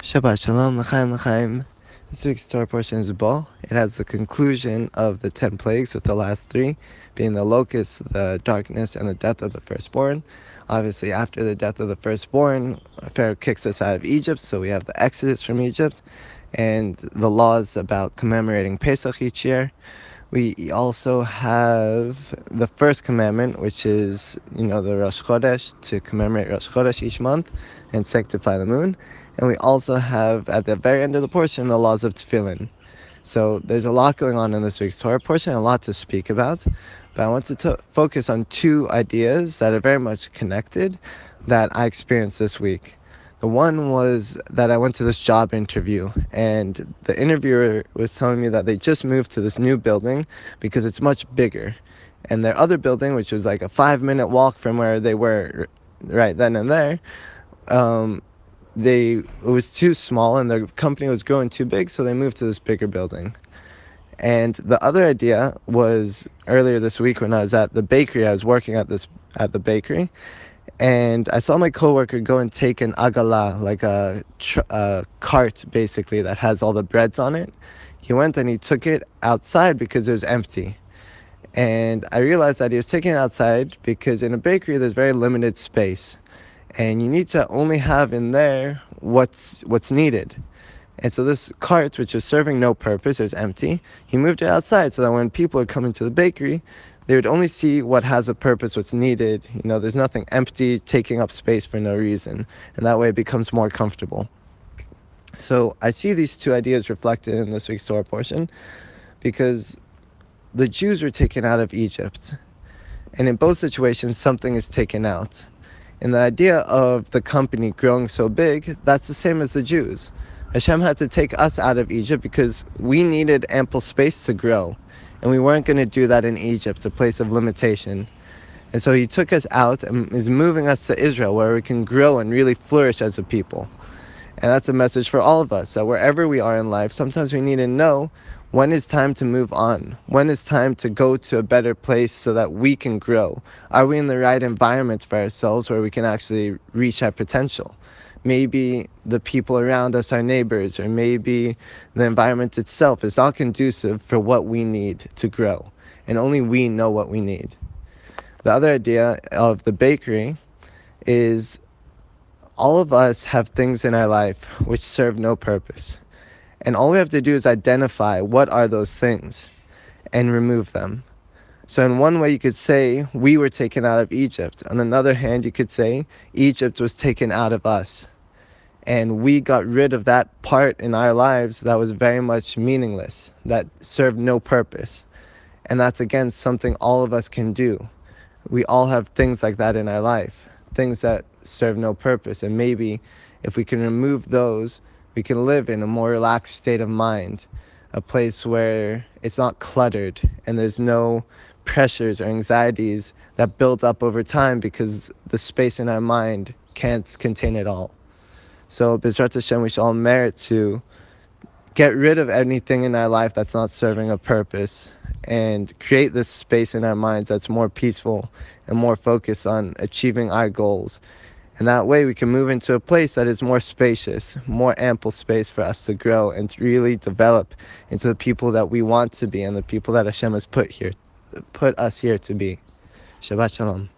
Shabbat Shalom, L'chaim, L'chaim. This week's Torah portion is Bo. It has the conclusion of the 10 plagues, with the last 3 being the locusts, the darkness, and the death of the firstborn. Obviously, after the death of the firstborn, Pharaoh kicks us out of Egypt, so we have the exodus from Egypt, and the laws about commemorating Pesach each year. We also have the first commandment, which is, the Rosh Chodesh, to commemorate Rosh Chodesh each month and sanctify the moon. And we also have, at the very end of the portion, the laws of tefillin. So there's a lot going on in this week's Torah portion, a lot to speak about. But I want to focus on 2 ideas that are very much connected that I experienced this week. The one was that I went to this job interview, and the interviewer was telling me that they just moved to this new building because it's much bigger. And their other building, which was like a 5-minute walk from where they were right then and there, it was too small and the company was growing too big, so they moved to this bigger building. And the other idea was earlier this week when I was at the bakery. I was working at the bakery, and I saw my coworker go and take an agala, like a cart basically that has all the breads on it. He went and he took it outside because it was empty. And I realized that he was taking it outside because in a bakery there's very limited space, and you need to only have in there what's needed. And so this cart, which is serving no purpose, it was empty, he moved it outside so that when people are coming to the bakery, they would only see what has a purpose, what's needed. There's nothing empty taking up space for no reason, and that way it becomes more comfortable. So I see these 2 ideas reflected in this week's Torah portion because the Jews were taken out of Egypt, and in both situations something is taken out. And the idea of the company growing so big, that's the same as the Jews. Hashem had to take us out of Egypt because we needed ample space to grow. And we weren't going to do that in Egypt, a place of limitation. And so he took us out and is moving us to Israel, where we can grow and really flourish as a people. And that's a message for all of us, that wherever we are in life, sometimes we need to know when is time to move on, when is time to go to a better place so that we can grow. Are we in the right environment for ourselves where we can actually reach our potential? Maybe the people around us, our neighbors, or maybe the environment itself is not conducive for what we need to grow, and only we know what we need. The other idea of the bakery is all of us have things in our life which serve no purpose. And all we have to do is identify what are those things and remove them. So in one way you could say we were taken out of Egypt. On another hand, you could say Egypt was taken out of us. And we got rid of that part in our lives that was very much meaningless, that served no purpose. And that's, again, something all of us can do. We all have things like that in our life, things that serve no purpose. And maybe if we can remove those, we can live in a more relaxed state of mind, a place where it's not cluttered and there's no pressures or anxieties that build up over time because the space in our mind can't contain it all. So B'ezrat Hashem, we shall all merit to get rid of anything in our life that's not serving a purpose and create this space in our minds that's more peaceful and more focused on achieving our goals. And that way we can move into a place that is more spacious, more ample space for us to grow and to really develop into the people that we want to be and the people that Hashem has put us here to be. Shabbat Shalom.